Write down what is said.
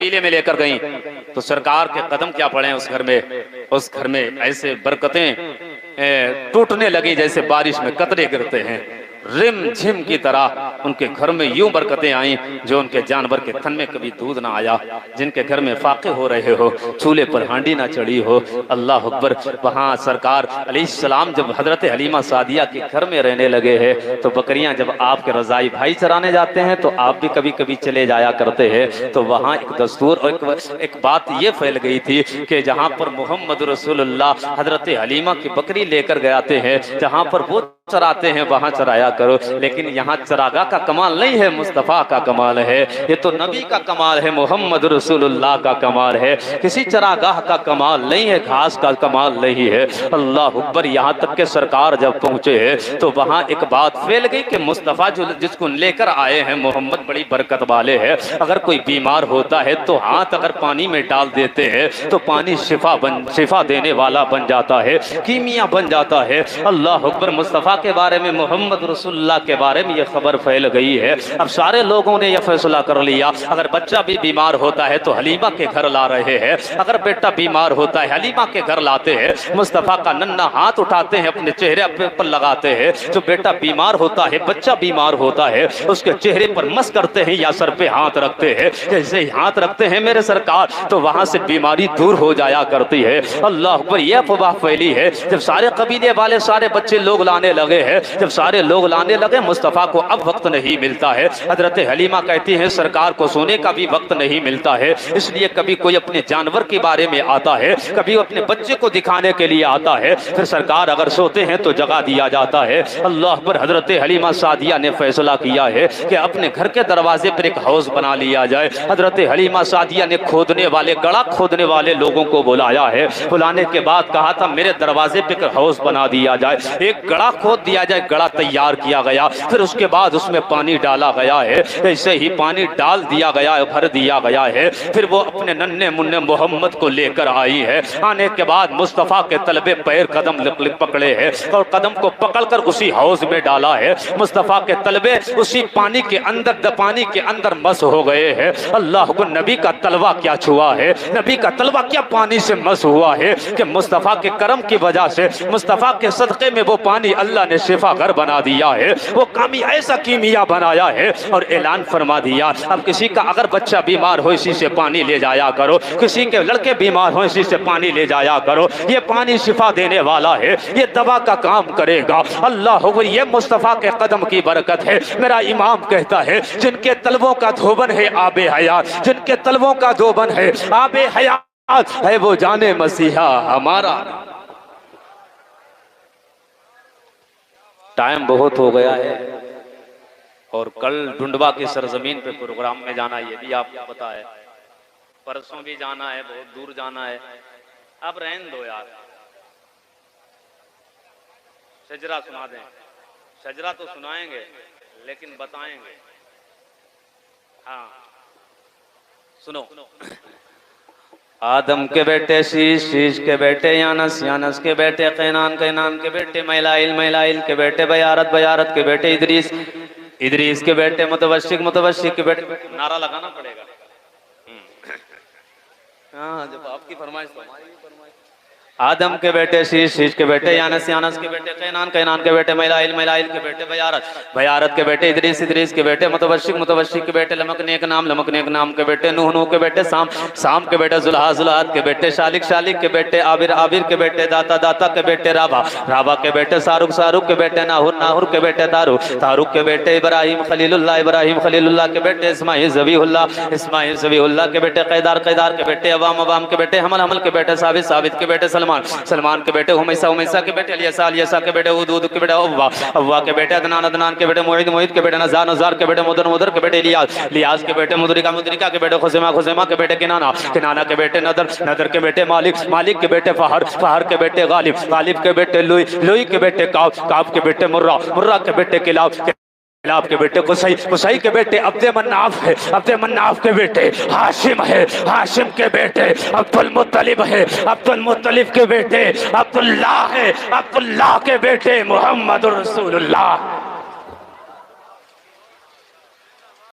कबीले में लेकर गई तो सरकार के कदम क्या पड़े उस घर में ऐसे बरकतें टूटने लगी जैसे बारिश में कतरे गिरते हैं। रिम झिम की तरह उनके घर में यूं बरकतें आई जो उनके जानवर के थन में कभी दूध ना आया, जिनके घर में फाके हो रहे हो, चूल्हे पर हांडी ना चढ़ी हो। अल्लाह अकबर। वहाँ सरकार अलैहिस्सलाम जब हजरत हलीमा सादिया के घर में रहने लगे हैं तो बकरियां जब आपके रजाई भाई चराने जाते हैं तो आप भी कभी कभी चले जाया करते हैं। तो वहाँ एक दस्तूर और एक बात ये फैल गई थी कि जहाँ पर मोहम्मद रसूलुल्लाह हजरत हलीमा की बकरी लेकर गए हैं, जहाँ पर वो चराते हैं वहां चराया करो। लेकिन यहाँ चरागा का कमाल नहीं है, मुस्तफ़ा का कमाल है। ये तो नबी का कमाल है, मोहम्मद रसूलुल्लाह का कमाल है। किसी चरागाह का कमाल नहीं है, घास का कमाल नहीं है। अल्लाह अकबर। यहाँ तक के सरकार जब पहुंचे हैं तो वहाँ एक बात फैल गई कि मुस्तफ़ा जो जिसको लेकर आए हैं मोहम्मद बड़ी बरकत वाले हैं। अगर कोई बीमार होता है तो हाथ अगर पानी में डाल देते हैं तो पानी शिफा देने वाला बन जाता है, कीमिया बन जाता है। अल्लाह अकबर। मुस्तफ़ा के बारे में, मोहम्मद रसूलुल्लाह के बारे में ये खबर फैल गई है। अब सारे लोगों ने यह फैसला कर लिया अगर बच्चा भी बीमार होता है तो हलीमा के घर ला रहे हैं, अगर बेटा बीमार होता है हलीमा के घर लाते हैं। मुस्तफ़ा का नन्हा हाथ उठाते हैं, अपने चेहरे पर लगाते हैं। जो बेटा बीमार होता है, बच्चा बीमार होता है, उसके चेहरे पर मस करते हैं या सर पे हाथ रखते हैं। जैसे ही हाथ रखते हैं मेरे सरकार तो वहां से बीमारी दूर हो जाया करती है। अल्लाह अकबर। यह अफवाह फैली है। जब सारे कबीले वाले सारे बच्चे लोग लाने लगे हैं, जब सारे लोग लाने लगे, मुस्तफ़ा को अब वक्त नहीं मिलता है। हजरत हलीमा कहती है सरकार को सोने का भी वक्त नहीं मिलता है, इसलिए कभी कोई अपने जानवर के बारे में आता है, कभी अपने बच्चे को दिखाने के लिए आता है। फिर सरकार अगर सोते हैं तो जगा दिया जाता है। अल्लाह पर हजरत हलीमा सादिया ने फैसला किया है कि अपने घर के दरवाजे पर एक हाउस बना लिया जाए। हजरत हलीमा सादिया ने खोदने वाले, गड़ा खोदने वाले लोगों को बुलाया है। बुलाने के बाद कहा था मेरे दरवाजे पे एक हाउस बना दिया जाए, एक गड़ा खोद दिया जाए। गड़ा तैयार किया गया, फिर उसके बाद उसमें पानी डाला गया है। ऐसे ही पानी डाल दिया गया है, भर दिया गया है। फिर वो अपने नन्हे मुन्ने मोहम्मद को लेकर आई है। आने के बाद मुस्तफ़ा के तलबे पैर कदम पकड़े हैं और कदम को पकड़कर उसी हाउस में डाला है। मुस्तफ़ा के तलबे उसी पानी के अंदर मस हो गए हैं। अल्लाह को। नबी का तलवा क्या छुआ है, नबी का तलवा क्या पानी से मस हुआ है कि मुस्तफ़ा के करम की वजह से, मुस्तफ़ा के सदक़े में वो पानी अल्लाह ने शिफा घर बना दिया है। वो कामी ऐसा कीमिया बनाया है और ऐलान फरमा दिया अब किसी का अगर बच्चा बीमार हो इसी से पानी ले जाया करो, किसी के लड़के बीमार हो इसी से पानी ले जाया करो। ये पानी शिफा देने वाला है, ये दवा का काम करेगा। अल्लाह हो। ये मुस्तफ़ा के कदम की बरकत है। मेरा इमाम कहता है जिनके तलवों का धोबन है आबे हयात, जिनके तलवों का धोबन है आबे हयात है वो जाने मसीहा हमारा। टाइम बहुत हो गया है और कल ढूंढवा की सरजमीन पे प्रोग्राम में जाना ये भी आपको पता है, परसों भी जाना है, बहुत दूर जाना है। अब रहन दो यार, शजरा सुना दें। शजरा तो सुनाएंगे लेकिन बताएंगे। हाँ सुनो। आदम के बेटे शीश, शीश के बेटे यानस, यानस के बेटे कैनान, कैनान के बेटे मैलाइल, मैलाइल के बेटे बयारत, बयारत के बेटे इदरीस, इदरीस के बेटे मुतवशिक, मुतवशिक के बेटे। नारा लगाना पड़ेगा। हाँ जब आपकी फरमाइश तो हमारी भी फरमाइश। आदम के बेटे शीश, शीश के बेटे यानस, यानस के बेटे कैनान, कैनान के बेटे मैलाइल, मैलाइल के बेटे बयारत, बयारत के बेटे इदरीस, इदरीस के बेटे मुतवशिक, मुतवशिक के बेटे लमक नेक नाम, लमक नेक नाम के बेटे नूह, नूह के बेटे साम, साम के बेटे जुल्हा, जुल्हात के बेटे शालिक, शालिक के बेटे आबिर, आबिर के बेटे दाता, दाता के बेटे राबा, राबा के बेटे सारुक, सारुक के बेटे नाहुर, नाहुर के बेटे तारुक, तारुक के बेटे इब्राहिम खलीलुल्लाह, इब्राहिम खलीलुल्लाह के बेटे इस्माइल ज़बीहुल्लाह, इस्माइल ज़बीहुल्लाह के बेटे कैदार, कैदार के बेटे अवाम, अवाम के बेटे हमल, हमल के बेटे साबित, साबित के बेटे सलमान, सलमान के बेटे हुमैसा, हुमैसा के बेटे अलियसा, अलियसा के बेटे उद, उद के बेटे अव्वा, अव्वा के बेटे अदनान, अदनान के बेटे मुईद, मुईद के बेटे नज़ार, नज़ार के बेटे मुदर, मुदर के बेटे इलियास, इलियास के बेटे मुदरिका, मुदरिका के बेटे खुज़ैमा, खुज़ैमा के बेटे किनाना, किनाना के बेटे नदर, नदर के बेटे मालिक, मालिक के बेटे फहर, फहर के बेटे गालिब, गालिब के बेटे लुई, लुई के बेटे काब, काब के बेटे मुर्रा, मुर्रा के बेटे किलाब, किलाब के बेटे कुसई, कुसई के बेटे अब्दे मन्नाफ है, अब्दे मन्नाफ के बेटे हाशिम है, हाशिम के बेटे अब्दुल मुत्तलिब है, अब्दुल मुत्तलिब के बेटे अब्दुल्लाह है, अब्दुल्लाह के बेटे मोहम्मद रसूलुल्लाह।